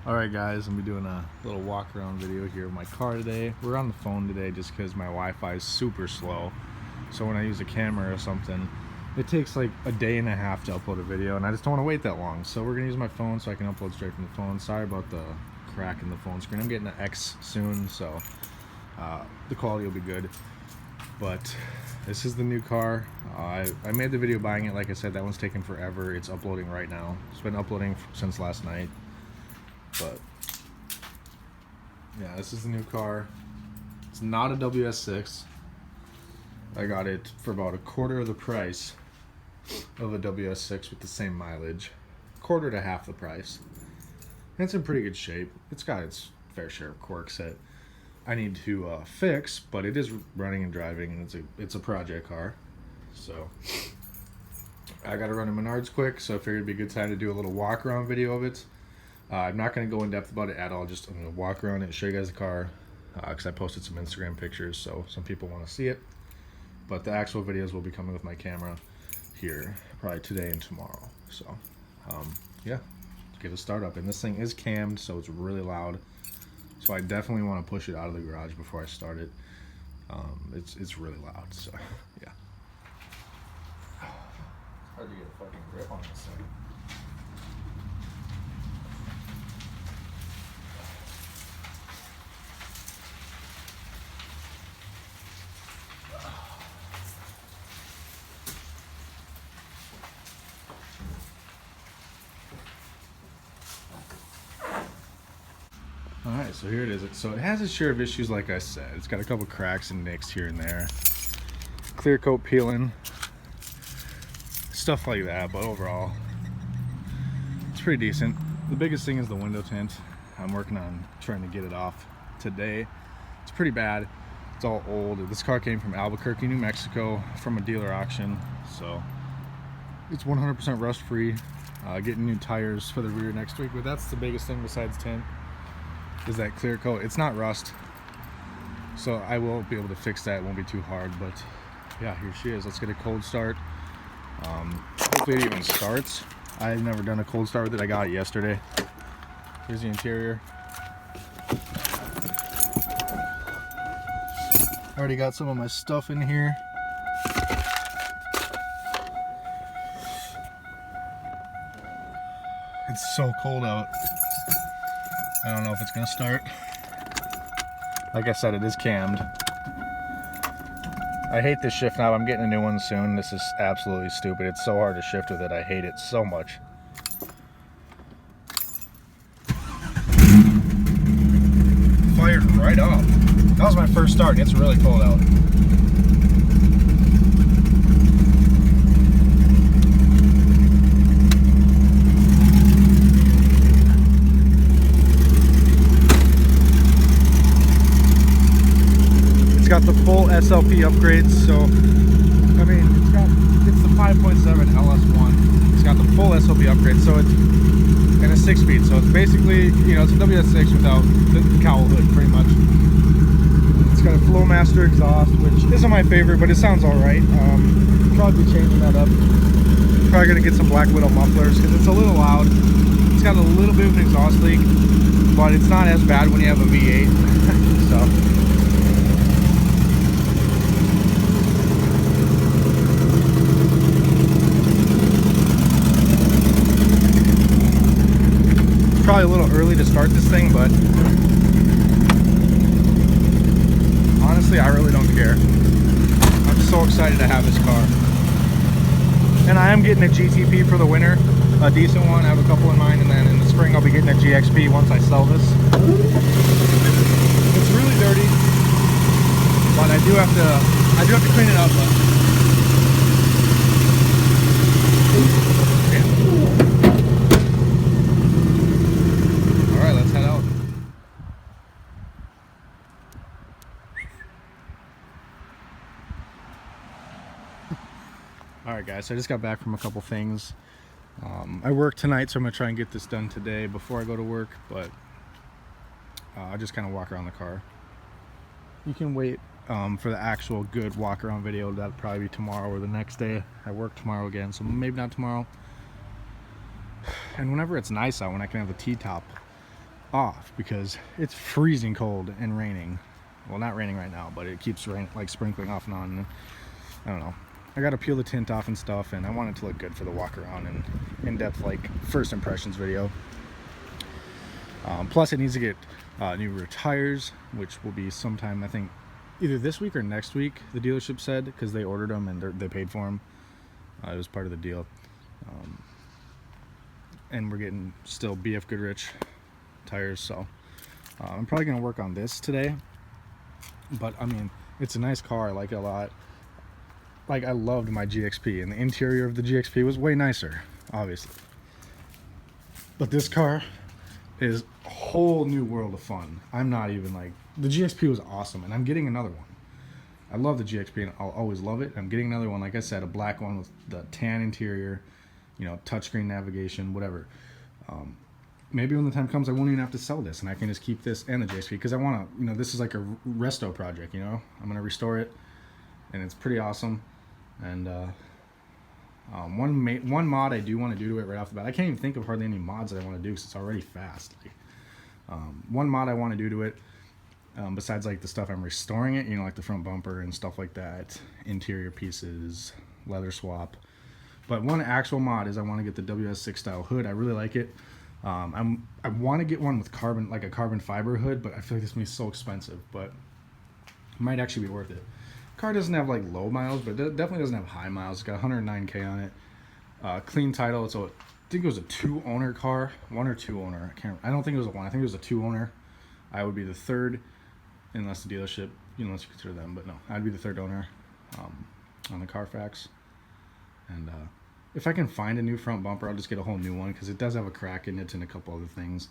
Alright guys, I'm going to be doing a little walk around video here of my car today. We're on the phone today just because my Wi-Fi is super slow. So when I use a camera or something, it takes like a day and a half to upload a video, and I just don't want to wait that long. So we're going to use my phone so I can upload straight from the phone. Sorry about the crack in the phone screen. I'm getting an X soon, so the quality will be good. But this is the new car. I made the video buying it. Like I said, that one's taking forever. It's uploading right now. It's been uploading since last night. But yeah, this is the new car. It's not a WS6. I got it for about a quarter of the price of a WS6 with the same mileage. Quarter to half the price. And it's in pretty good shape. It's got its fair share of quirks that I need to fix, but it is running and driving, and it's a project car. So I got to run to Menards quick, so I figured it'd be a good time to do a little walk around video of it. I'm not going to go in depth about it at all. I'm going to walk around it and show you guys the car, because I posted some Instagram pictures, so some people want to see it. But the actual videos will be coming with my camera here probably today and tomorrow. So yeah, let's get a start up. And this thing is cammed, so it's really loud. So I definitely want to push it out of the garage before I start it. It's really loud, so yeah. It's hard to get a fucking grip on this thing. Alright, so here it is. So it has its share of issues, like I said. It's got a couple cracks and nicks here and there. Clear coat peeling. Stuff like that, but overall, it's pretty decent. The biggest thing is the window tint. I'm working on trying to get it off today. It's pretty bad. It's all old. This car came from Albuquerque, New Mexico, from a dealer auction. So it's 100% rust free. Getting new tires for the rear next week, but that's the biggest thing besides tint. Is that clear coat. It's not rust, so I will be able to fix that. It won't be too hard, but yeah, here she is. Let's get a cold start. Hopefully it even starts. I've never done a cold start with it. I got it yesterday. Here's the interior. Already got some of my stuff in here. It's so cold out. I don't know if it's gonna start. Like I said, it is cammed. I hate this shift knob. I'm getting a new one soon. This is absolutely stupid. It's so hard to shift with it. I hate it so much. Fired right off. That was my first start. It's really cold out. Got the full SLP upgrades, so I mean it's the 5.7 Ls1. It's got the full SLP upgrade, so it's and a 6-speed, so it's basically, you know, it's a WS6 without the cowl hood pretty much. It's got a Flowmaster exhaust, which isn't my favorite, but it sounds all right. Probably be changing that up. Probably gonna get some Black Widow mufflers because it's a little loud. It's got a little bit of an exhaust leak, but it's not as bad when you have a V8. So probably a little early to start this thing, but honestly, I really don't care. I'm so excited to have this car. And I am getting a GTP for the winter, a decent one. I have a couple in mind, and then in the spring I'll be getting a GXP once I sell this. It's really dirty, but I do have to clean it up. Alright guys, so I just got back from a couple things. I work tonight, so I'm going to try and get this done today before I go to work, but I'll just kind of walk around the car. You can wait for the actual good walk around video. That'll probably be tomorrow or the next day. I work tomorrow again, so maybe not tomorrow. And whenever it's nice out, when I can have the T-top off because it's freezing cold and raining. Well, not raining right now, but it keeps like sprinkling off and on. And I don't know. I got to peel the tint off and stuff, and I want it to look good for the walk around and in-depth like first impressions video. Plus, it needs to get new rear tires, which will be sometime, I think, either this week or next week, the dealership said, because they ordered them and they paid for them. It was part of the deal. And we're getting still BF Goodrich tires, so I'm probably going to work on this today. But I mean, it's a nice car. I like it a lot. Like, I loved my GXP, and the interior of the GXP was way nicer, obviously. But this car is a whole new world of fun. I'm not even like, the GXP was awesome, and I'm getting another one. I love the GXP, and I'll always love it. I'm getting another one, like I said, a black one with the tan interior, you know, touchscreen navigation, whatever. Maybe when the time comes, I won't even have to sell this, and I can just keep this and the GXP, because I want to, you know, this is like a resto project, you know. I'm going to restore it, and it's pretty awesome. And one mod I do want to do to it right off the bat. I can't even think of hardly any mods that I want to do because it's already fast. Like, one mod I want to do to it, besides like the stuff I'm restoring it, you know, like the front bumper and stuff like that, interior pieces, leather swap. But one actual mod is I want to get the WS6 style hood. I really like it. I want to get one with carbon, like a carbon fiber hood, but I feel like this is going to be so expensive, but it might actually be worth it. Car doesn't have like low miles, but it definitely doesn't have high miles. It's got 109K on it. Clean title. So I think it was a 2-owner car, 1 or 2 owner. I don't think it was a 1. I think it was a 2 owner. I would be the 3rd, unless the dealership, you know, unless you consider them. But no, I'd be the 3rd owner on the Carfax. And if I can find a new front bumper, I'll just get a whole new one, because it does have a crack in it and a couple other things.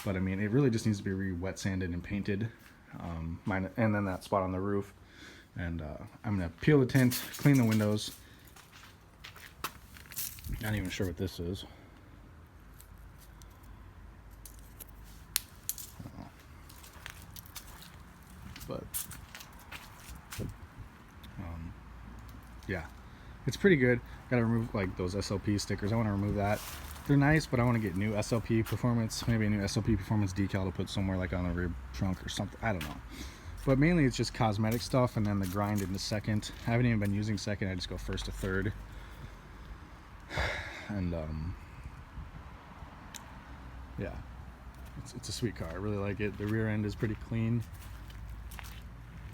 But I mean, it really just needs to be re-wet sanded and painted. And then that spot on the roof. And I'm going to peel the tint, clean the windows. Not even sure what this is. But yeah, it's pretty good. Got to remove like those SLP stickers. I want to remove that. They're nice, but I want to get new SLP performance, maybe a new SLP performance decal to put somewhere like on the rear trunk or something. I don't know. But mainly it's just cosmetic stuff, and then the grind into second. I haven't even been using second. I just go first to third. And yeah, it's a sweet car. I really like it. The rear end is pretty clean.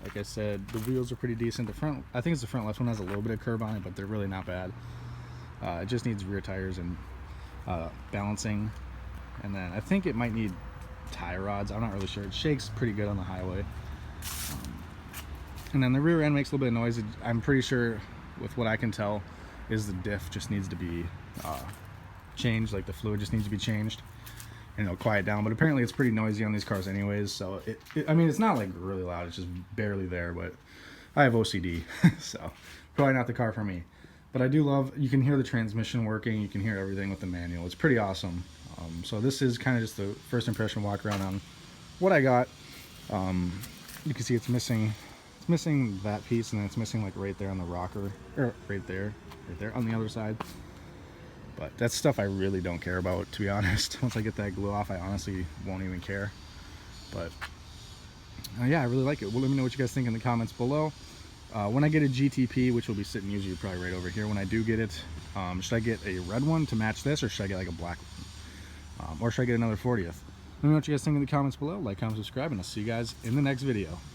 Like I said, the wheels are pretty decent. The front, I think it's the front left one, has a little bit of curb on it, but they're really not bad. It just needs rear tires and balancing. And then I think it might need tie rods. I'm not really sure. It shakes pretty good on the highway. And then the rear end makes a little bit of noise. I'm pretty sure, with what I can tell, is the diff just needs to be changed. Like the fluid just needs to be changed, and it'll quiet down. But apparently it's pretty noisy on these cars anyways, so I mean, it's not like really loud, it's just barely there. But I have OCD, so probably not the car for me. But I do love, you can hear the transmission working, you can hear everything with the manual. It's pretty awesome. So this is kind of just the first impression walk around on what I got. You can see it's missing that piece, and then it's missing like right there on the rocker, or right there on the other side. But that's stuff I really don't care about, to be honest. Once I get that glue off, I honestly won't even care. But yeah, I really like it. Well, let me know what you guys think in the comments below. When I get a GTP, which will be sitting usually probably right over here when I do get it, should I get a red one to match this, or should I get like a black one? Or should I get another 40th? Let me know what you guys think in the comments below. Like, comment, subscribe, and I'll see you guys in the next video.